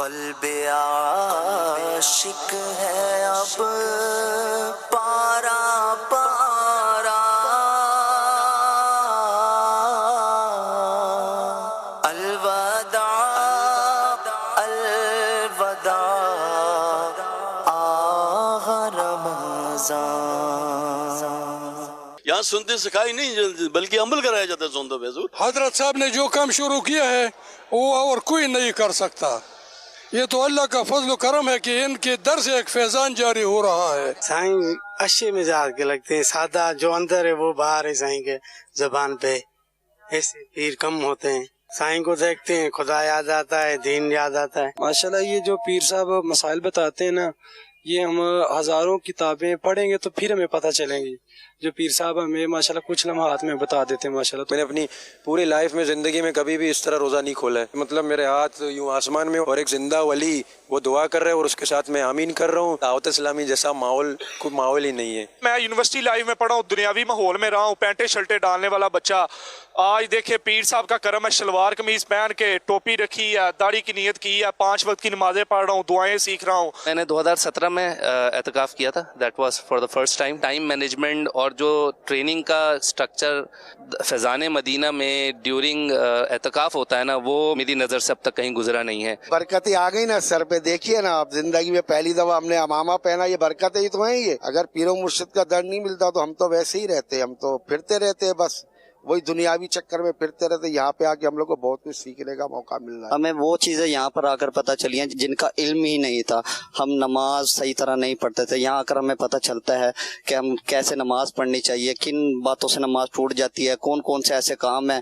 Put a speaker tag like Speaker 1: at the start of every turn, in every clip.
Speaker 1: قلب عاشق ہے اب پارا پارا، الوداع الوداع آہ رمضان۔
Speaker 2: یہاں سنتے سکھائی نہیں بلکہ عمل کرایا جاتا ہے سنتوں پہ حضور۔
Speaker 3: حضرت صاحب نے جو کام شروع کیا ہے وہ اور کوئی نہیں کر سکتا، یہ تو اللہ کا فضل و کرم ہے کہ ان کے در سے ایک فیضان جاری ہو رہا ہے۔
Speaker 4: سائیں اچھے مزاج کے لگتے ہیں، سادہ جو اندر ہے وہ باہر ہے سائیں کے زبان پہ، ایسے پیر کم ہوتے ہیں، سائیں کو دیکھتے ہیں خدا یاد آتا ہے، دین یاد آتا ہے۔
Speaker 5: ماشاءاللہ یہ جو پیر صاحب مسائل بتاتے ہیں نا، یہ ہم ہزاروں کتابیں پڑھیں گے تو پھر ہمیں پتہ چلیں گی۔ جو پیر صاحب ہمیں ماشاءاللہ کچھ لمحات میں بتا دیتے ہیں ماشاءاللہ۔
Speaker 6: میں نے اپنی پوری لائف میں زندگی میں کبھی بھی اس طرح روزہ نہیں کھولا ہے، مطلب میرے ہاتھ یوں آسمان میں اور ایک زندہ ولی وہ دعا کر رہے ہیں اور اس کے ساتھ میں آمین کر رہا ہوں۔ دعوت اسلامی جیسا ماحول کوئی ماحول ہی نہیں ہے۔
Speaker 7: میں یونیورسٹی لائف میں پڑھا ہوں، دنیاوی ماحول میں رہا ہوں، پینٹیں شرٹیں ڈالنے والا بچہ، آج دیکھے پیر صاحب کا کرم ہے، شلوار قمیض پہن کے ٹوپی رکھی ہے، داڑھی کی نیت کی ہے، 5 وقت کی نمازیں پڑھ رہا ہوں، دعائیں سیکھ رہا ہوں۔
Speaker 8: میں نے 2017 میں اعتکاف کیا تھا، that was for the first time. Time management اور جو ٹریننگ کا اسٹرکچر فیضان مدینہ میں ڈیورنگ اعتکاف ہوتا ہے نا، وہ میری نظر سے اب تک کہیں گزرا نہیں ہے۔
Speaker 9: برکتیں آ گئی نا سر پہ، دیکھیے نا آپ، زندگی میں پہلی دفعہ ہم نے امامہ پہنا، یہ برکتیں ہی تو ہیں یہ۔ اگر پیر و مرشد کا در نہیں ملتا تو ہم تو ویسے ہی رہتے، ہم تو پھرتے رہتے، بس وہی دنیاوی چکر میں پھرتے رہتے۔ یہاں پہ آ کے ہم لوگ کو بہت کچھ سیکھنے کا موقع مل رہا ہے۔
Speaker 10: ہمیں وہ چیزیں یہاں پر آ کر پتہ چلی ہیں جن کا علم ہی نہیں تھا۔ ہم نماز صحیح طرح نہیں پڑھتے تھے، یہاں آ کر ہمیں پتہ چلتا ہے کہ ہم کیسے نماز پڑھنی چاہیے، کن باتوں سے نماز ٹوٹ جاتی ہے، کون کون سے ایسے کام ہیں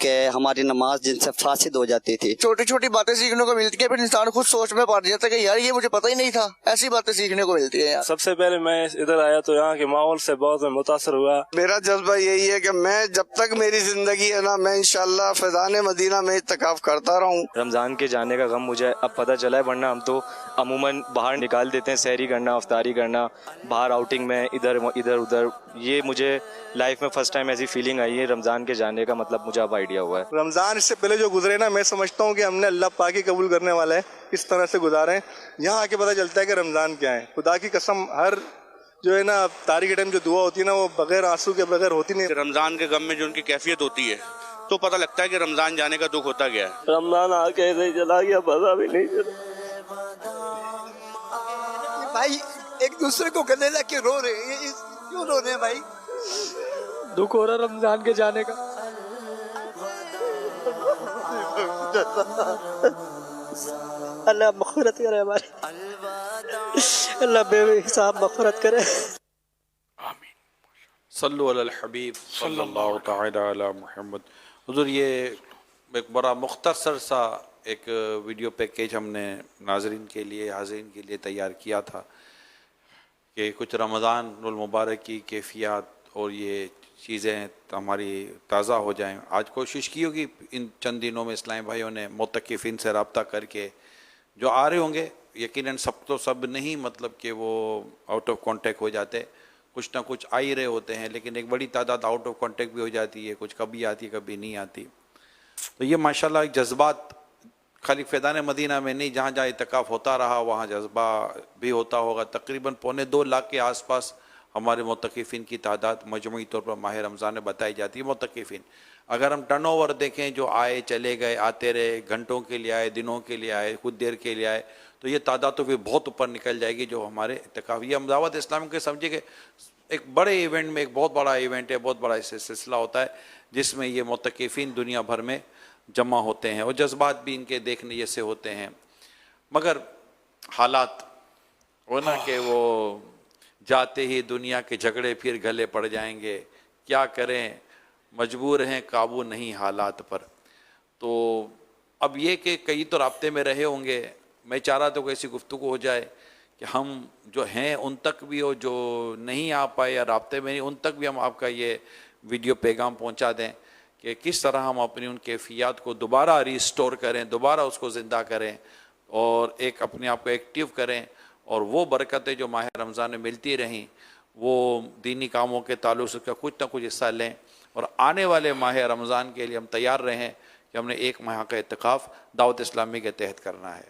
Speaker 10: کہ ہماری نماز جن سے فاسد ہو جاتی تھی۔
Speaker 11: چھوٹی چھوٹی باتیں سیکھنے کو ملتی ہے، پھر انسان خود سوچ میں پڑ جاتا ہے کہ یار یہ مجھے پتہ ہی نہیں تھا، ایسی باتیں سیکھنے کو ملتی ہے۔
Speaker 5: سب سے پہلے میں ادھر آیا تو یہاں کے ماحول سے بہت متاثر ہوا۔
Speaker 4: میرا جذبہ یہی ہے کہ میں جب تک میری زندگی ہے نا، میں انشاءاللہ فیضان مدینہ میں اعتکاف کرتا رہوں۔
Speaker 5: رمضان کے جانے کا غم مجھے اب پتہ چلا ہے، ورنہ ہم تو عموماً باہر نکال دیتے ہیں، سحری کرنا، افطاری کرنا، باہر آؤٹنگ میں ادھر ادھر۔ یہ مجھے لائف میں فرسٹ ٹائم ایسی فیلنگ آئی ہے، رمضان کے جانے کا مطلب مجھے اب آئیڈیا ہوا ہے۔
Speaker 7: رمضان اس سے پہلے جو گزرے نا، میں سمجھتا ہوں کہ ہم نے اللہ پاک ہی قبول کرنے والا ہے، اس طرح سے گزارے۔ یہاں آ کے پتہ چلتا ہے کہ رمضان کیا ہے۔ خدا کی قسم، ہر جو ہے نا افطاری کے ٹائم جو دعا ہوتی ہے نا، وہ بغیر آنسو کے بغیر ہوتی نہیں۔
Speaker 2: رمضان کے غم میں جو ان کی کیفیت ہوتی ہے تو پتہ لگتا ہے کہ رمضان جانے کا دکھ ہوتا گیا ہے۔
Speaker 5: رمضان آ کے ایسے ہی چلا گیا، پتہ بھی نہیں چلا۔
Speaker 11: بھائی ایک دوسرے کو گلے لگ کے رو رہے ہیں، کیوں رو رہے ہیں بھائی؟
Speaker 5: دکھ ہو رہا رمضان کے جانے کا۔ اللہ مغفرت کرے ہماری، اللہ بے حساب مغفرت کرے۔
Speaker 12: آمین۔ صلو علی الحبیب صلی اللہ تعالی علی محمد۔ حضور یہ ایک بڑا مختصر سا ایک ویڈیو پیکیج ہم نے ناظرین کے لیے، حاضرین کے لیے تیار کیا تھا کہ کچھ رمضان المبارک کی کیفیات اور یہ چیزیں ہماری تازہ ہو جائیں۔ آج کوشش کی ہوگی ان چند دنوں میں اسلامی بھائیوں نے معتکفین سے رابطہ کر کے، جو آ رہے ہوں گے یقیناً سب تو سب نہیں، مطلب کہ وہ آؤٹ آف کانٹیکٹ ہو جاتے، کچھ نہ کچھ آ ہی رہے ہوتے ہیں، لیکن ایک بڑی تعداد آؤٹ آف کانٹیکٹ بھی ہو جاتی ہے، کچھ کبھی آتی کبھی نہیں آتی۔ تو یہ ماشاءاللہ ایک جذبات خالی فیضان مدینہ میں نہیں، جہاں جہاں اعتکاف ہوتا رہا وہاں جذبہ بھی ہوتا ہوگا۔ تقریباً 2.25 لاکھ کے آس پاس ہمارے معتکفین کی تعداد مجموعی طور پر ماہ رمضان میں بتائی جاتی ہے۔ معتکفین اگر ہم ٹرن اوور دیکھیں، جو آئے چلے گئے، آتے رہے، گھنٹوں کے لیے آئے، دنوں کے لیے آئے، کچھ دیر کے لیے آئے، تو یہ تعداد تو بھی بہت اوپر نکل جائے گی جو ہمارے اعتکاف۔ یہ ہم دعوت اسلامی کے سمجھے کہ ایک بڑے ایونٹ میں ایک بہت بڑا ایونٹ ہے، بہت بڑا سلسلہ ہوتا ہے جس میں یہ معتکفین دنیا بھر میں جمع ہوتے ہیں، اور جذبات بھی ان کے دیکھنے جیسے ہوتے ہیں۔ مگر حالات وہ نا کہ وہ جاتے ہی دنیا کے جھگڑے پھر گلے پڑ جائیں گے، کیا کریں، مجبور ہیں، قابو نہیں حالات پر۔ تو اب یہ کہ کئی تو رابطے میں رہے ہوں گے، میں چاہ رہا تھا کہ ایسی گفتگو ہو جائے کہ ہم جو ہیں ان تک بھی، ہو جو نہیں آ پائے یا رابطے میں نہیں، ان تک بھی ہم آپ کا یہ ویڈیو پیغام پہنچا دیں کہ کس طرح ہم اپنی ان کیفیات کو دوبارہ ریسٹور کریں، دوبارہ اس کو زندہ کریں اور ایک اپنے آپ کو ایکٹیو کریں، اور وہ برکتیں جو ماہ رمضان میں ملتی رہیں وہ دینی کاموں کے تعلق سے کچھ نہ کچھ حصہ لیں، اور آنے والے ماہ رمضان کے لیے ہم تیار رہیں کہ ہم نے 1 ماہ کا اعتکاف دعوت اسلامی کے تحت کرنا ہے۔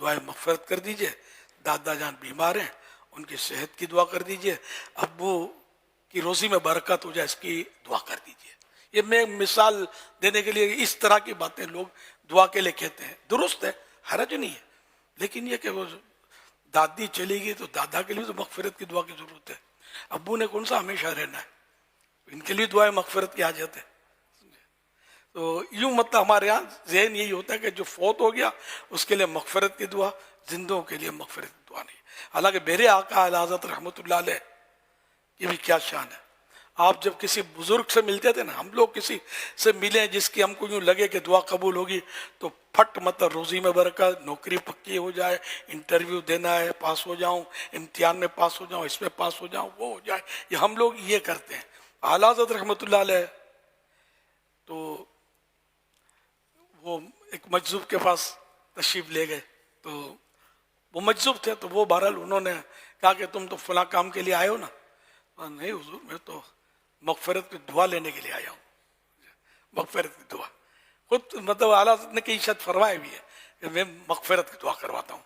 Speaker 3: دعائیں مغفرت کر دیجئے. دادا جان بیمار ہیں, ان کی صحت کی دعا کر دیجئے. ابو کی روزی میں برکت ہو جائے, اس کی دعا کر دیجئے. یہ میں مثال دینے کے لیے اس طرح کی باتیں لوگ دعا کے لیے کہتے ہیں, درست ہے, حرج نہیں ہے, لیکن یہ کہ وہ دادی چلی گئی تو دادا کے لیے تو مغفرت کی دعا کی ضرورت ہے. ابو نے کون سا ہمیشہ رہنا ہے, ان کے لیے دعائیں مغفرت کی حاجت ہے. تو یوں مطلب ہمارے یہاں ذہن یہی ہوتا ہے کہ جو فوت ہو گیا اس کے لیے مغفرت کی دعا, زندوں کے لیے مغفرت کی دعا نہیں. حالانکہ میرے آقا اعلی حضرت رحمۃ اللہ علیہ یہ بھی کیا شان ہے. آپ جب کسی بزرگ سے ملتے تھے نا, ہم لوگ کسی سے ملیں جس کی ہم کو یوں لگے کہ دعا قبول ہوگی تو پھٹ مطلب روزی میں برکت, نوکری پکی ہو جائے, انٹرویو دینا ہے پاس ہو جاؤں, امتحان میں پاس ہو جاؤں, اس میں پاس ہو جاؤں, وہ ہو جائے. یہ ہم لوگ یہ کرتے ہیں. اعلی حضرت رحمۃ اللہ علیہ تو وہ ایک مجذوب کے پاس تشریف لے گئے, تو وہ مجذوب تھے, تو وہ بہرحال انہوں نے کہا کہ تم تو فلاں کام کے لیے آئے ہو نا. نہیں حضور, میں تو مغفرت کی دعا لینے کے لیے آیا ہوں. مغفرت کی دعا خود مطلب اعلیٰ نے کئی شاید فرمایا بھی ہے کہ میں مغفرت کی دعا کرواتا ہوں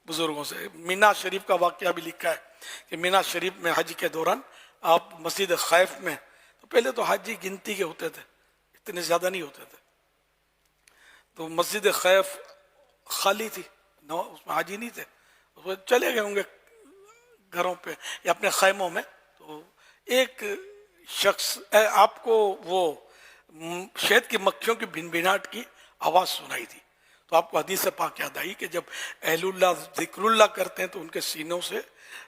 Speaker 3: بزرگوں سے. مینا شریف کا واقعہ بھی لکھا ہے کہ مینا شریف میں حج کے دوران آپ مسجد خیف میں, تو پہلے تو حاجی گنتی کے ہوتے تھے, اتنے زیادہ نہیں ہوتے تھے, تو مسجد خیف خالی تھی, اس میں حاجی نہیں تھے, اس میں چلے گئے ہوں گے گھروں پہ یا اپنے خیموں میں. تو ایک شخص آپ کو وہ شہد کی مکھیوں کی بھنبھناہٹ کی آواز سنائی تھی. تو آپ کو حدیث پاک یاد آئی کہ جب اہل اللہ ذکر اللہ کرتے ہیں تو ان کے سینوں سے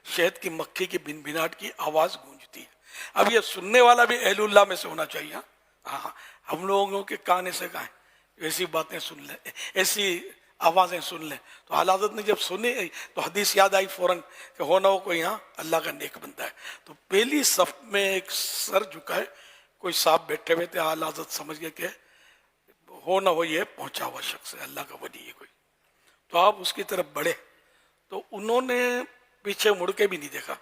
Speaker 3: شہد کی مکھی کی بھنبھناہٹ کی آواز گونجتی ہے. اب یہ سننے والا بھی اہل اللہ میں سے ہونا چاہیے. ہاں, ہم لوگوں کے کان سے کہیں ایسی باتیں سن لیں, ایسی آوازیں سن لیں. تو اعلیٰ حضرت نے جب سنی تو حدیث یاد آئی فوراً کہ ہو نہ ہو کوئی یہاں اللہ کا نیک بندہ ہے. تو پہلی صف میں ایک سر جھکائے کوئی صاحب بیٹھے ہوئے تھے, اعلیٰ حضرت سمجھ گئے کہ ہو نہ ہو یہ پہنچا ہوا شخص ہے, اللہ کا ولی ہے کوئی. تو آپ اس کی طرف بڑھے, تو انہوں نے پیچھے مڑ کے بھی نہیں دیکھا,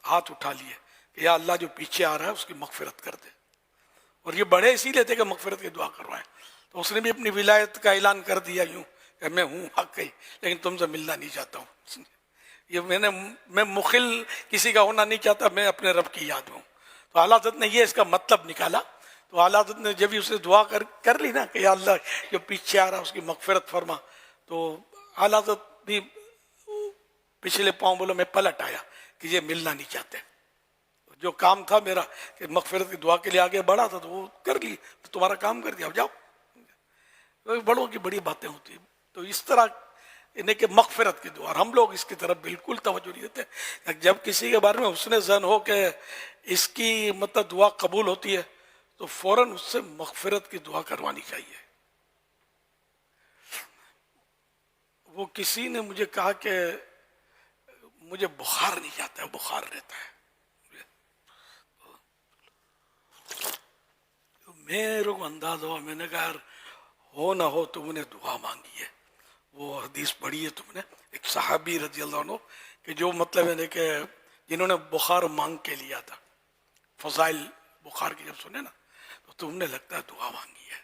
Speaker 3: ہاتھ اٹھا لیے کہ یا اللہ جو پیچھے آ رہا ہے اس کی مغفرت کر دے. اور یہ بڑے اسی لیے تھے کہ مغفرت کی دعا کروائیں. تو اس نے بھی اپنی ولایت کا اعلان کر دیا یوں کہ میں ہوں حق کہی, لیکن تم سے ملنا نہیں چاہتا ہوں. یہ میں مخل کسی کا ہونا نہیں چاہتا, میں اپنے رب کی یاد ہوں. تو اعلیٰ حضرت نے یہ اس کا مطلب نکالا. تو اعلیٰ حضرت نے جب ہی اسے دعا کر لی نا کہ یا اللہ جو پیچھے آ رہا اس کی مغفرت فرما, تو اعلیٰ حضرت بھی پچھلے پاؤں بولو میں پلٹ آیا کہ یہ ملنا نہیں چاہتے. جو کام تھا میرا کہ مغفرت کی دعا کے لیے آگے بڑھا تھا تو وہ کر لی, تمہارا کام کر دیا, اب جاؤ. بڑوں کی بڑی باتیں ہوتی ہیں. تو اس طرح انہیں کہ مغفرت کی دعا, ہم لوگ اس کی طرف بالکل توجہ نہیں دیتے. جب کسی کے بارے میں حسن ظن ہو کہ اس کی مطلب دعا قبول ہوتی ہے تو فوراً اس سے مغفرت کی دعا کروانی چاہیے. وہ کسی نے مجھے کہا کہ مجھے بخار نہیں جاتا ہے, بخار رہتا ہے. میرے کو انداز ہوا, میں نے کہا یار ہو نہ ہو تم نے دعا مانگی ہے. وہ حدیث پڑھی ہے تم نے, ایک صحابی رضی اللہ عنہ کہ جو مطلب ہے کہ جنہوں نے بخار مانگ کے لیا تھا, فضائل بخار کی جب سنے نا تو تم نے لگتا ہے دعا مانگی ہے.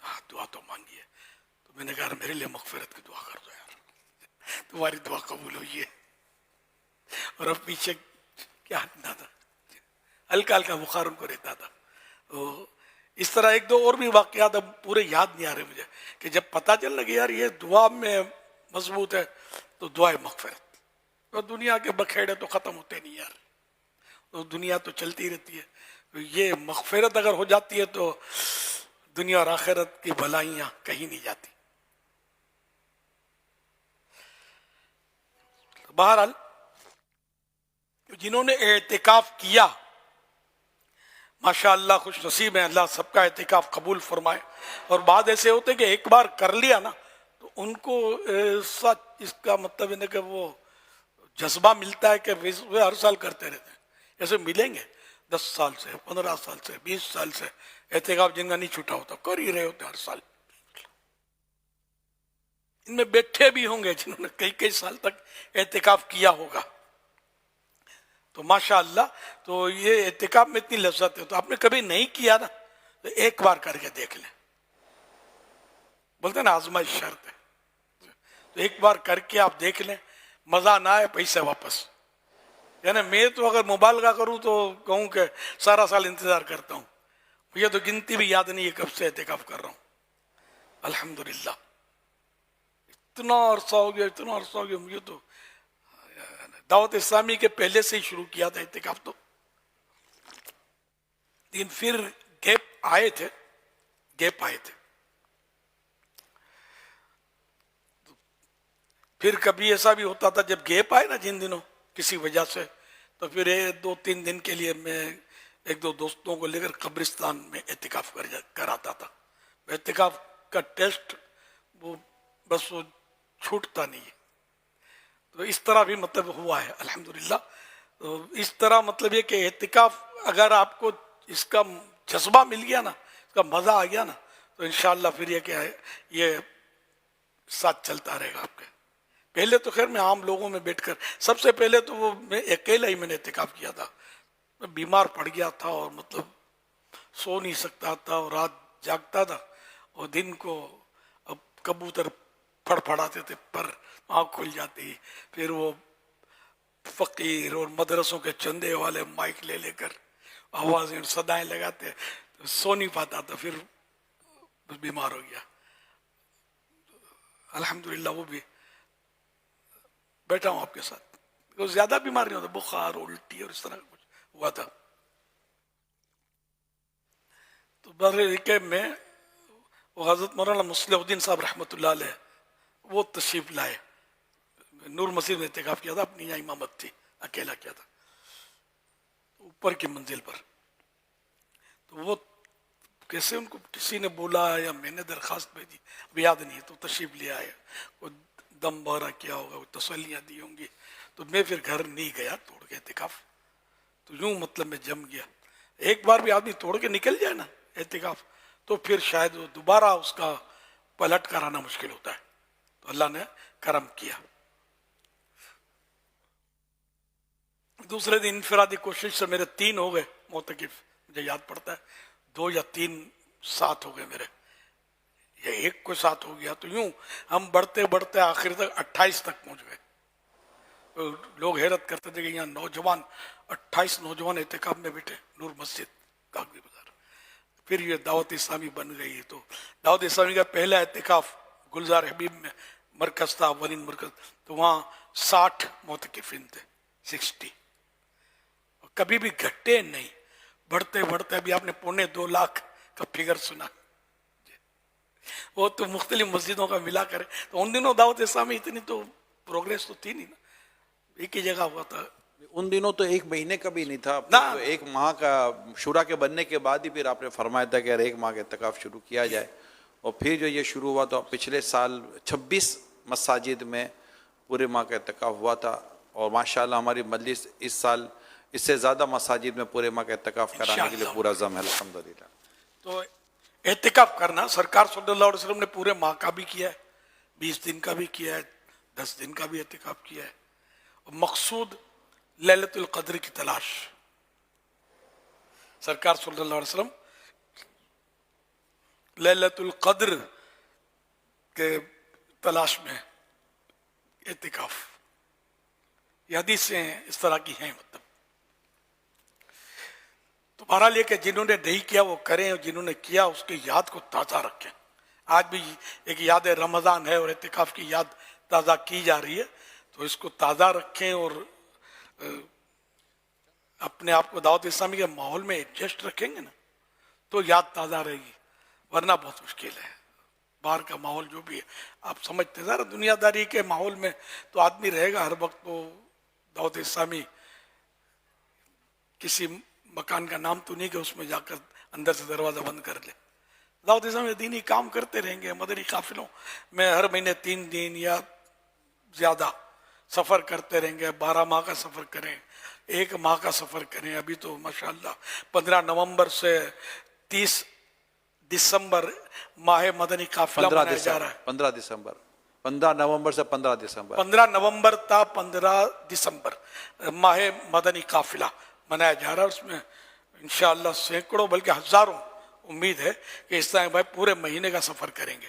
Speaker 3: ہاں دعا تو مانگی ہے. تو میں نے کہا میرے لیے مغفرت کی دعا کر دو یار, تمہاری دعا قبول ہوئی ہے. اور اب پیچھے کیا ہٹنا تھا, ہلکا ہلکا بخار ان کو رہتا تھا. تو اس طرح ایک دو اور بھی واقعات اب پورے یاد نہیں آ رہے مجھے کہ جب پتہ چل لگے یار یہ دعا میں مضبوط ہے تو دعائے مغفرت. اور دنیا کے بکھیڑے تو ختم ہوتے نہیں یار, تو دنیا تو چلتی رہتی ہے. تو یہ مغفرت اگر ہو جاتی ہے تو دنیا اور آخرت کی بھلائیاں کہیں نہیں جاتی. بہرحال جنہوں نے اعتکاف کیا ماشاء اللہ خوش نصیب ہیں, اللہ سب کا اعتکاف قبول فرمائے. اور بعد ایسے ہوتے کہ ایک بار کر لیا نا تو ان کو اس کا مطلب ہے کہ وہ جذبہ ملتا ہے کہ وہ ہر سال کرتے رہتے ہیں. ایسے ملیں گے 10 سال سے 15 سال سے 20 سال سے اعتکاف جن کا نہیں چھوٹا ہوتا, کر ہی رہے ہوتے ہر سال. ان میں بیٹھے بھی ہوں گے جنہوں نے کئی کئی سال تک اعتکاف کیا ہوگا. تو ماشاء اللہ تو یہ اعتکاف میں اتنی لذت ہے. تو آپ نے کبھی نہیں کیا نا تو ایک بار کر کے دیکھ لیں. بولتے ہیں نا آزمائش شرط ہے. تو ایک بار کر کے آپ دیکھ لیں, مزہ نہ آئے پیسے واپس. یعنی میں تو اگر مبالغہ کروں تو کہوں کہ سارا سال انتظار کرتا ہوں, مجھے تو گنتی بھی یاد نہیں ہے کب سے اعتکاف کر رہا ہوں. الحمدللہ اتنا عرصہ ہو گیا مجھے تو. دعوت اسلامی کے پہلے سے ہی شروع کیا تھا اعتکاف تو, لیکن پھر گیپ آئے تھے. پھر کبھی ایسا بھی ہوتا تھا جب گیپ آئے نا جن دنوں کسی وجہ سے, تو پھر 2-3 دن کے لیے میں 1-2 دوستوں کو لے کر قبرستان میں اعتکاف کراتا تھا. اعتکاف کا ٹیسٹ وہ بس وہ چھوٹتا نہیں ہے. تو اس طرح بھی مطلب ہوا ہے الحمدللہ. تو اس طرح مطلب یہ کہ اعتکاف اگر آپ کو اس کا جذبہ مل گیا نا, اس کا مزہ آ گیا نا, تو انشاءاللہ پھر یہ کیا ہے, یہ ساتھ چلتا رہے گا آپ کے. پہلے تو خیر میں عام لوگوں میں بیٹھ کر, سب سے پہلے تو وہ میں اکیلا ہی میں نے اعتکاف کیا تھا. میں بیمار پڑ گیا تھا اور مطلب سو نہیں سکتا تھا اور رات جاگتا تھا, اور دن کو اب کبوتر پھڑپھڑاتے تھے پر آنکھ کھل جاتی. پھر وہ فقیر اور مدرسوں کے چندے والے مائک لے کر آوازیں صدائیں لگاتے, تو سو نہیں پاتا تھا. پھر بیمار ہو گیا. الحمدللہ وہ بھی بیٹھا ہوں آپ کے ساتھ. زیادہ بیمار نہیں ہوتا, بخار الٹی اور اس طرح کچھ ہوا تھا. تو بہرحال میں وہ حضرت مولانا مصلح الدین صاحب رحمۃ اللہ علیہ وہ تشریف لائے. نور مسجد میں اعتکاف کیا تھا, اپنی یہاں امامت تھی, اکیلا کیا تھا اوپر کی منزل پر. تو وہ کیسے ان کو کسی نے بولا یا میں نے درخواست بھیجی اب یاد نہیں ہے, تو تشریف لے آئے. وہ دم بارہ کیا ہوگا, وہ تسلیاں دی ہوں گی. تو میں پھر گھر نہیں گیا توڑ کے اعتکاف. تو یوں مطلب میں جم گیا. ایک بار بھی آدمی توڑ کے نکل جائے نا اعتکاف, تو پھر شاید وہ دوبارہ اس کا پلٹ کر آنا مشکل ہوتا ہے. تو اللہ نے کرم کیا. دوسرے دن انفرادی کوشش سے میرے 3 ہو گئے معتکف, مجھے یاد پڑتا ہے 2 یا 3 ساتھ ہو گئے میرے, یا ایک کو ساتھ ہو گیا. تو یوں ہم بڑھتے بڑھتے آخر تک 28 تک پہنچ گئے. لوگ حیرت کرتے تھے کہ یہاں 28 نوجوان اعتکاف میں بیٹھے نور مسجد کاغذی بازار. پھر یہ دعوت اسلامی بن گئی. تو دعوت اسلامی کا پہلا اعتکاف گلزار حبیب میں مرکز تھا, اولین مرکز. تو وہاں 60 معتکفین تھے, 60. کبھی بھی گھٹے نہیں, بڑھتے بڑھتے. ابھی آپ نے 2.25 لاکھ کا فگر سنا, وہ تو مختلف مسجدوں کا ملا کرے. تو ان دنوں دعوت اسلامی اتنی تو پروگریس تو تھی نہیں نا, ایک ہی جگہ ہوا تھا.
Speaker 12: ان دنوں تو 1 مہینے کا بھی نہیں تھا, تو 1 ماہ کا شورا کے بننے کے بعد ہی پھر آپ نے فرمایا تھا کہ 1 ماہ کا اعتکاف شروع کیا جائے. اور پھر جو یہ شروع ہوا تو پچھلے سال 26 مساجد میں پورے ماہ کا اعتکاف ہوا تھا. اور ماشاءاللہ ہماری مجلس اس سال اس سے زیادہ مساجد میں پورے ماہ کا اعتکاف کرانے کے لیے پورا عزم ہے الحمدللہ. تو
Speaker 3: اعتکاف کرنا سرکار صلی اللہ علیہ وسلم نے پورے ماہ کا بھی کیا ہے, 20 دن کا بھی کیا ہے, 10 دن کا بھی اعتکاف کیا ہے. مقصود لیلۃ القدر کی تلاش. سرکار صلی اللہ علیہ وسلم لیلۃ القدر کے تلاش میں اعتکاف. یہ حدیثیں اس طرح کی ہیں. مطلب تو بہرحال یہ کہ جنہوں نے نہیں کیا وہ کریں, اور جنہوں نے کیا اس کی یاد کو تازہ رکھیں. آج بھی ایک یاد رمضان ہے اور اعتکاف کی یاد تازہ کی جا رہی ہے, تو اس کو تازہ رکھیں اور اپنے آپ کو دعوت اسلامی کے ماحول میں ایڈجسٹ رکھیں گے نا, تو یاد تازہ رہے گی. ورنہ بہت مشکل ہے. باہر کا ماحول جو بھی ہے آپ سمجھتے ہیں, ذرا دنیا داری کے ماحول میں تو آدمی رہے گا ہر وقت. تو دعوت اسلامی کسی مکان کا نام تو نہیں کہ اس میں جا کر اندر سے دروازہ بند کر لے. دعوت اسلامی دینی کام کرتے رہیں گے. مدنی قافلوں میں ہر مہینے 3 دن یا زیادہ سفر کرتے رہیں گے. 12 ماہ کا سفر کریں, 1 ماہ کا سفر کریں. ابھی تو ماشاءاللہ 15 نومبر سے 30 دسمبر ماہ مدنی قافلہ منایا جا رہا ہے.
Speaker 12: 15 دسمبر 15 نومبر سے 15 دسمبر
Speaker 3: 15 نومبر تا 15 دسمبر ماہ مدنی قافلہ منایا جا رہا ہے. اس میں انشاءاللہ سینکڑوں بلکہ ہزاروں امید ہے کہ اس طرح بھائی پورے مہینے کا سفر کریں گے.